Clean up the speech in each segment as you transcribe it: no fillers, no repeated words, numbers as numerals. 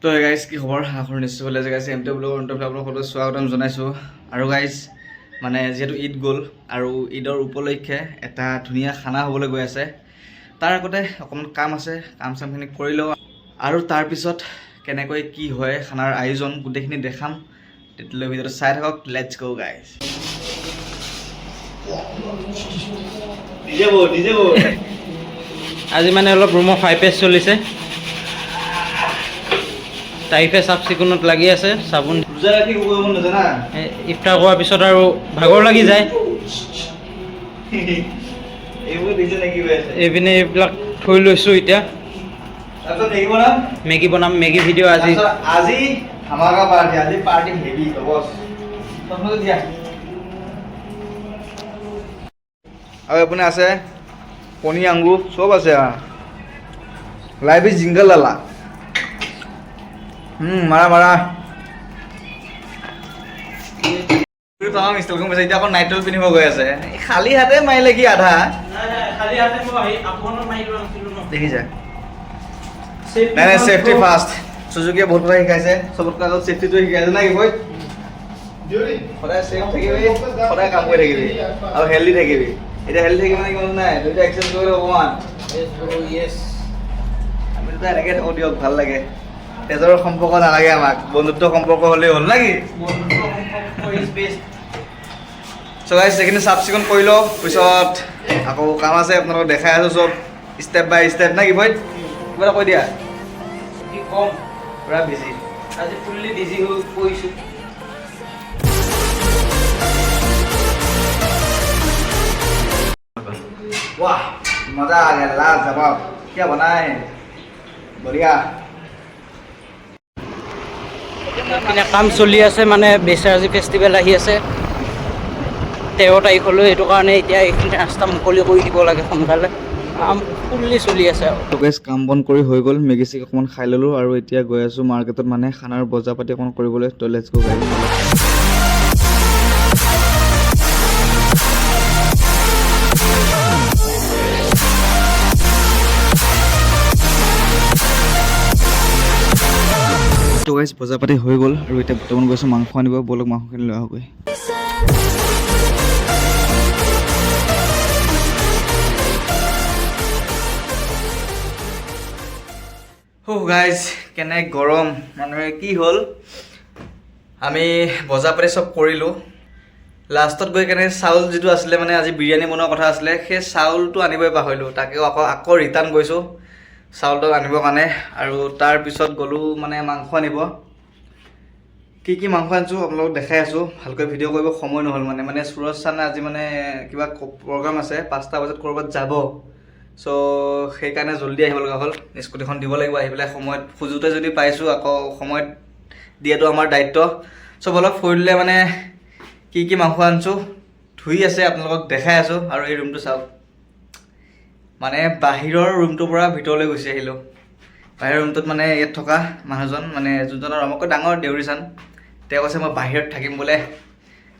তো গাইজ কি খবৰ আখৰ নিশ্চয় ভালে আছে গাইজ এম টি ব্লগৰ অন্তত আপোনালোকক স্বাগতম জনাইছোঁ আৰু গাইজ মানে যিহেতু ঈদ গ'ল আৰু ঈদৰ উপলক্ষে এটা ধুনীয়া খানা হ'বলৈ গৈ আছে তাৰ আগতে অকণমান কাম আছে কাম চামখিনি কৰি লওঁ আৰু তাৰপিছত কেনেকৈ কি হয় খানাৰ আয়োজন গোটেইখিনি দেখাম তেতিয়ালৈ ভিডিঅ'টো চাই থাকক লেটছ গো গাইজ আজি মানে অলপ ৰুমৰ ফাইপেজ চলিছে টাইফে চাফ চিকুণত লাগি আছে চাবোন ইফতাৰ কৰাৰ পিছত আৰু ভাগৰ লাগি যায় এইপিনে এইবিলাক থৈ লৈছোঁ এতিয়া মেগী বনাম মেগী ভিডিঅ' আজি ধামাকা পাৰ্টি আজি পাৰ্টি হেভি বছ আৰু আপুনি আছে কণী আংগুৰ চব আছে লাইভ ইজ জিংগল লালা মাৰা মাৰা এতিয়া আকৌ নাইটল পিন্ধিব গৈ আছে খালী হাতে মাৰিলে কি আধা দেখিছা নাই নাই চেফটি ফাৰ্ষ্ট সুজুকিয়ে বহুত কথা শিকাইছে চবতকৈ আগত চেফটিটো শিকাইছে নাই কি সদায় চেফ থাকিবি সদায় কাম কৰি থাকিবি আৰু হেল্ডি থাকিবি এতিয়া হেল্ডি থাকিব মানে কিমান নাই দুইটা এক্সাৰচাইজ কৰিলে অকণমান আমি দুটা এনেকৈ থাকোঁ দিয়ক ভাল লাগে তেজৰ সম্পৰ্ক নালাগে আমাক বন্ধুত্ব সম্পৰ্ক হ'লেই হ'ল নেকি চ' গাইজ সেইখিনি চাফ চিকুণ কৰি লওঁ পিছত আকৌ কাম আছে আপোনালোকক দেখাই আছোঁ চব ষ্টেপ বাই ষ্টেপ নে কি ভইত কিবা এটা কৈ দিয়া কম পুৰা বিজি আজি ফুল্লি বিজি হৈ পৰিছোঁ वाह मजा आ गया लाजवाब क्या बनाए बढ़िया পিনে কাম চলি আছে মানে বেচাৰাজী ফেষ্টিভেল আহি আছে 13 তাৰিখলৈ সেইটো কাৰণে এতিয়া এইখিনি ৰাস্তা মুকলি কৰি দিব লাগে সোনকালে কাম ফুল্লি চলি আছে আৰু গাইজ কাম বন কৰি হৈ গ'ল মেগী চেগি অকণমান খাই ল'লোঁ আৰু এতিয়া গৈ আছোঁ মাৰ্কেটত মানে খানাৰ বজাৰ পাতি অকণমান কৰিবলৈ তো লেটছ গো গাইজ তো গাইজ বজাৰ পাতি হৈ গ'ল আৰু এতিয়া বৰ্তমান গৈছোঁ মাংস আনিব ব'লক মাংসখিনি লৈ আহোঁগৈ গাইজ কেনে গৰম মানুহে কি হ'ল আমি বজাৰ পাতি চব কৰিলোঁ লাষ্টত গৈ কেনে চাউল যিটো আছিলে মানে আজি বিৰিয়ানী বনোৱাৰ কথা আছিলে সেই চাউলটো আনিবই পাহৰিলোঁ তাকেও আকৌ ৰিটাৰ্ণ গৈছোঁ চাউলটো আনিবৰ কাৰণে আৰু তাৰপিছত গ'লোঁ মানে মাংস আনিব কি মাংস আনিছোঁ আপোনালোকক দেখাই আছোঁ ভালকৈ ভিডিঅ' কৰিব সময় নহ'ল মানে সুৰজ চানে আজি মানে কিবা প্ৰগ্ৰাম আছে 5টা বজাত ক'ৰবাত যাব চ' সেইকাৰণে জল্দি আহিব লগা হ'ল স্কুটিখন দিব লাগিব আহি পেলাই সময়ত খোজোতে যদি পাইছোঁ আকৌ সময়ত দিয়াটো আমাৰ দায়িত্ব চ' অলপ ফুৰিলে মানে কি মাংস আনিছোঁ ধুই আছে আপোনালোকক দেখাই আছোঁ আৰু এই ৰুমটো চাওক মানে বাহিৰৰ ৰুমটোৰ পৰা ভিতৰলৈ গুচি আহিলোঁ বাহিৰৰ ৰুমটোত মানে ইয়াত থকা মানুহজন মানে যোনজনৰ আমাতকৈ ডাঙৰ দেউৰী চান তেওঁ কৈছে মই বাহিৰত থাকিম বোলে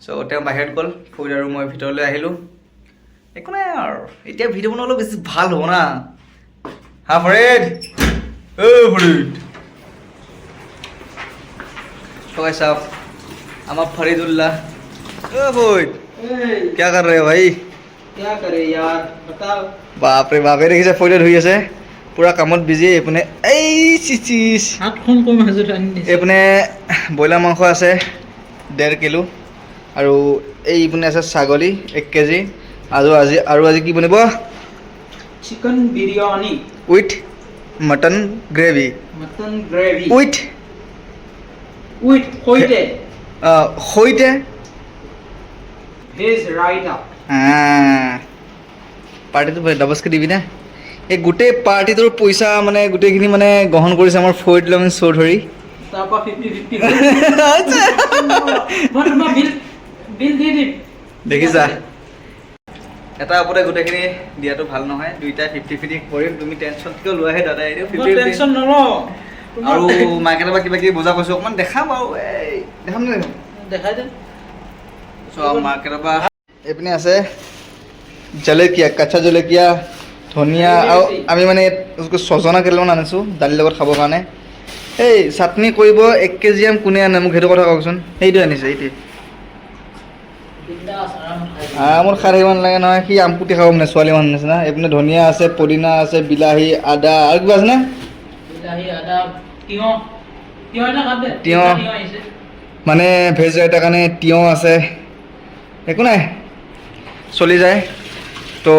চ' তেওঁ বাহিৰত গ'ল ফুৰি আৰু মই ভিতৰলৈ আহিলোঁ একো নাই আৰু এতিয়া ভিডিঅ' বনাবলৈ বেছি ভাল হ'ব না হা ফৰিদ ফৰিদ সবাই চাওক আমাৰ ফৰিদুল্লাহ ফৰিদ क्या कर रहे हो भाई क्या करे यार बताओ বাপ ৰে বাপে দেখিছে ফৰিদে ধুই আছে পুৰা কামত বিজি এইপিনে এই চিচিচ হাতখন কম হাজত আনি দিছে এইপিনে ব্ৰইলাৰ মাংস আছে 1.5 কিলো আৰু এইপিনে আছে ছাগলী 1 কেজি আৰু আজি কি বনিব chicken biryani with mutton gravy with সৈতে ভেজ ৰাইতা পাৰ্টিটো ডাবস্কে দিবি নে এই গোটেই পাৰ্টিটোৰ পইচা মানে গোটেইখিনি মানে গ্ৰহণ কৰিছে আমাৰ ফৰিদুল্লাহ চৌধুৰী তাৰপৰা 50-50 বিল দি দিম দেখিছা এটা ওপৰতে গোটেইখিনি দিয়াটো ভাল নহয় দুইটাই 50-50 কৰিম তুমি টেনশ্যন কিয় লোৱাহে দাদা এইটো 50 টেনশ্যন নলওঁ আৰু মাৰ্কেটৰ পৰা কিবা কিবি বজাৰ কৰিছোঁ অকণমান দেখাম আৰু এই দেখাম নে দেখাই দে চব মাৰ্কেটৰ পৰা এইপিনে আছে জলকীয়া কাঁচা জলকীয়া ধনিয়া আৰু আমি মানে ছজনা কেইটামান আনিছোঁ দালিৰ লগত খাবৰ কাৰণে এই চাটনি কৰিব 1 কেজি আম কোনে আনে মোক সেইটো কথা কওকচোন সেইটো আনিছে এইটোৱে আৰামত খাই থাকিব নালাগে নহয় সি আম কুটি খাব মানে ছোৱালী মানুহ নিচিনা এইপিনে ধনিয়া আছে পদিনা আছে বিলাহী আদা আৰু কিবা আছেনে তিয়ঁহ মানে ভেজ ৰাইতাৰ কাৰণে তিয়ঁহ আছে একো নাই চলি যায় তো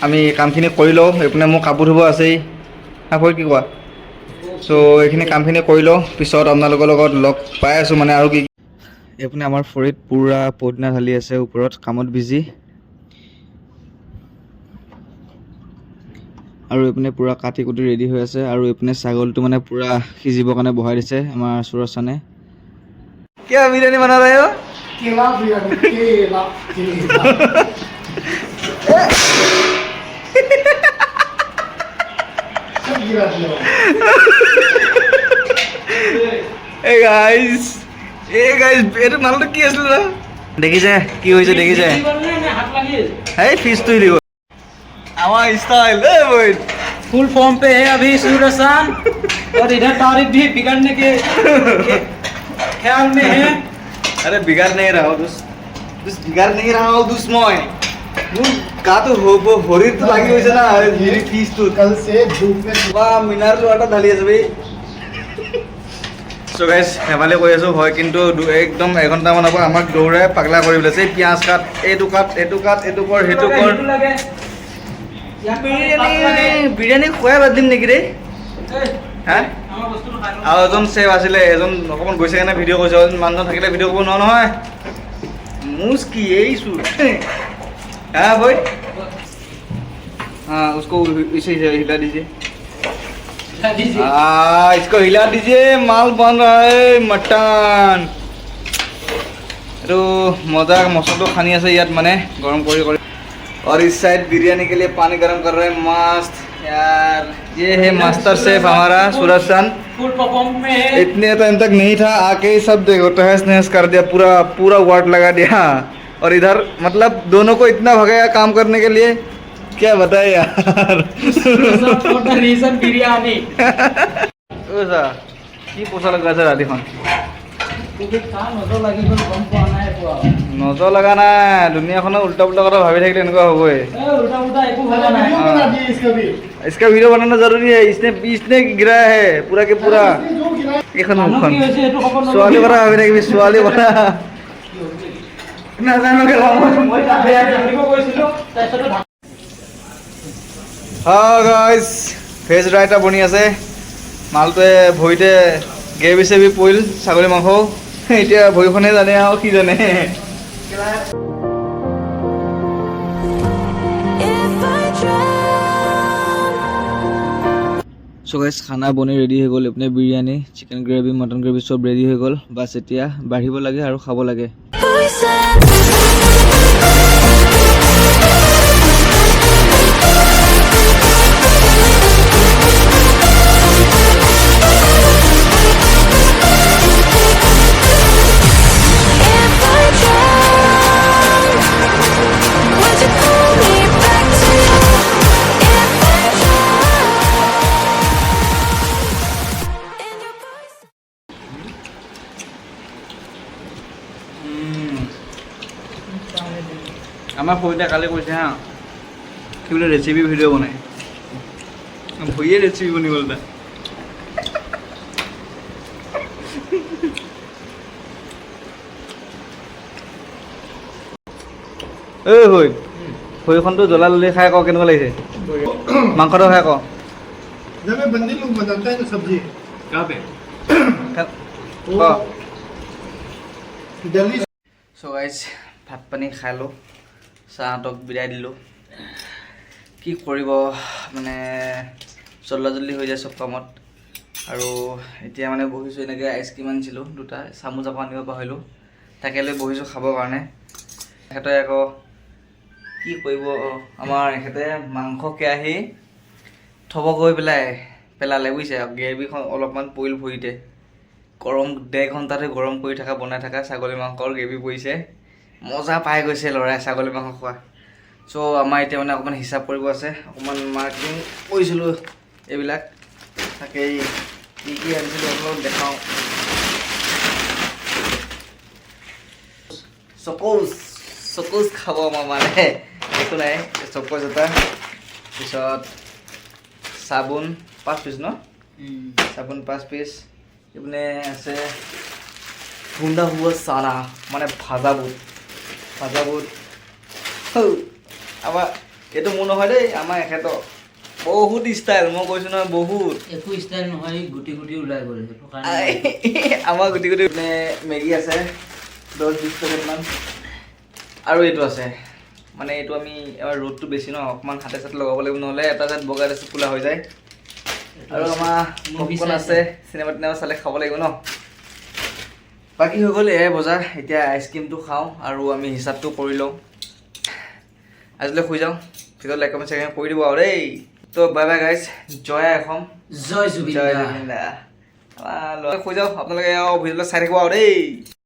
আমি কামখিনি কৰি লওঁ এইপিনে মোৰ কাপোৰ ধুব আছেই আকৌ কি কোৱা চ' এইখিনি কামখিনি কৰি লওঁ পিছত আপোনালোকৰ লগত লগ পাই আছোঁ মানে আৰু কি এইপিনে আমাৰ ফৰিত পূৰা পদিনা ঢালি আছে ওপৰত কামত বিজি আৰু এইপিনে পূৰা কাটি কুটি ৰেডি হৈ আছে আৰু এইপিনে ছাগলটো মানে পূৰা সিজিবৰ কাৰণে বহাই দিছে আমাৰ সুৰজ চানে কিয় বিৰিয়ানী বনা ৰহে हो केला बिरयानी केला सब गिरा दिया এই গাইজ এইটো মানুহটো কি আছিলে না দেখিছে কি হৈছে দেখিছে এই ফিজটো দিব আমাৰ ষ্টাইল এই বই फुल फॉर्म पे है अभी सूरज खान और इधर तारिक भी बिगड़ने के ख्याल में है अरे बिगाड़ नहीं रहा हूँ बिगाड़ नहीं रहा हूँ मैं মোৰ গাটো ভৰিত লাগি গৈছে না হেৰি ফিজটো कल से धूप में বা মিনাৰ লোৱাটা ঢালি আছে ভাই চ' গাইজ ধেমালি কৰি আছোঁ হয় কিন্তু একদম এঘণ্টামানৰ পৰা আমাক দৌৰাই পাগলা কৰি পেলাইছে পিঁয়াজ কাট এইটো কৰ সেইটো কৰ বিৰিয়ানী খুৱাই বাদ দিম নেকি ৰে হা আৰু এজন চেফ আছিলে এজন অকণমান গৈছে কাৰণে ভিডিঅ' কৰিছে মানুহজন থাকিলে ভিডিঅ' কৰিব নোৱাৰো নহয় মুজ কি এইছো হা বই हाँ उसको इसे हिला दीजिए इसको हिला दीजिए माल बन रहा है मटन तो मजा मसाला खानी আছে ইয়াত মানে गरम কৰি और इस साइड बिरयानी के लिए पानी गरम कर रहे हैं मस्त यार ये है मास्टर शेफ हमारा सूरज खान फुल परफॉर्म में है इतने टाइम तक नहीं था आके ही सब देखो तहस नहस कर दिया पूरा वाट लगा दिया और इधर मतलब दोनों को इतना भगाया काम करने के लिए क्या बताए यार रीजन बिरयानी ओसा কি পোছা লগা আছে ৰাতিখন নজৰ লগা নাই দুনিয়াখনৰ উল্টা পুল্টা কথা ভাবি থাকিলে এনেকুৱা হ'বই वीडियो बना दिए इसका भी इसका वीडियो बनाना जरूरी है इसने गिराया है पूरा के पूरा जो गिरा এইখন মুখখন ছোৱালী কথা ভাবি থাকিবি ছোৱালী কথা নাজানো গাইজ ভেজ ৰাইতা বনি আছে মালটোৱে ভৰিতে গ্ৰেভি চেভি পৰিল ছাগলী মাংস এতিয়া ভৰিখনে জানে আৰু কি জানে চ' গাইজ খানা বনি ৰেডি হৈ গ'ল এইপিনে biryani chicken gravy mutton gravy চব ৰেডি হৈ গ'ল বাছ এতিয়া বাঢ়িব লাগে আৰু খাব লাগে আমাৰ সৰুতে কালি কৈছে হা কি বোলে ৰেচিপি ভিডিঅ' বনাই ভৰিয়ে ৰেচিপি বনি গ'ল তা এই হৈ ভৰিখনটো জ্বলা ললি খাই আকৌ কেনেকুৱা লাগিছে মাংসটো খাই আকৌ जब मैं बंदी लोग बताता है ना सब्जी दिल्ली চ' গাইজ ভাত পানী খালোঁ চাহহঁতক বিদায় দিলোঁ কি কৰিব মানে জল্দি হৈ যায় চব কামত আৰু এতিয়া মানে বহিছোঁ এনেকৈ আইচক্ৰীম আনিছিলোঁ দুটা চামুচ আকৌ আনিব পাহৰিলোঁ তাকে লৈ বহিছোঁ খাবৰ কাৰণে এখেতে আকৌ কি কৰিব আমাৰ এখেতে মাংস কেৰাহী থ'ব গৈ পেলালে বুজিছে গ্ৰেভিখন অলপমান পৰিল ভৰিতে গৰম 1.5 ঘণ্টাতে গৰম কৰি থকা বনাই থকা ছাগলী মাংসৰ গ্ৰেভি পৰিছে মজা পাই গৈছে ল'ৰাই ছাগলী মাংস খোৱা চ' আমাৰ এতিয়া মানে অকণমান হিচাপ কৰিব আছে অকণমান মাৰ্কেটিং কৰিছিলোঁ এইবিলাক তাকেই কি আনিছিলোঁ আপোনালোকক দেখাওঁ চকোজ খাব আমাৰ মানে একো নাই চকোজ এটা পিছত চাবোন 5 পিচ ন চাবোন 5 পিচ ইপিনে আছে খুন্দা হুৱা চানা মানে ভাজা বুট আমাৰ এইটো মোৰ নহয় দেই আমাৰ এখেতৰ বহুত ষ্টাইল মই কৈছোঁ নহয় বহুত একো ষ্টাইল নহয় গুটি ওলাই গ'ল সেইটো আমাৰ গুটি মানে মেগী আছে 10-20 পেকেটমান আৰু এইটো আছে মানে এইটো আমি এবাৰ ৰ'দটো বেছি ন অকণমান হাতে চাতে লগাব লাগিব নহ'লে এটা যেন বগা আছে ফুলা হৈ যায় আৰু আমাৰ পপকৰ্ণ আছে চিনেমা চালে খাব লাগিব ন বাকী হৈ গ'ল এয়াই বজাৰ এতিয়া আইচক্ৰীমটো খাওঁ আৰু আমি হিচাপটো কৰি লওঁ আজিলৈ শুই যাওঁ ভিডিঅ' লাইক কমেণ্ট শ্বেয়াৰ কৰি দিব আৰু দেই তো বাই বাই গাইজ জয় অসম জয় জুবিন জয় জুবিন দা শুই যাওঁ আপোনালোকে ভিডিঅ'বিলাক চাই থাকিব আৰু দেই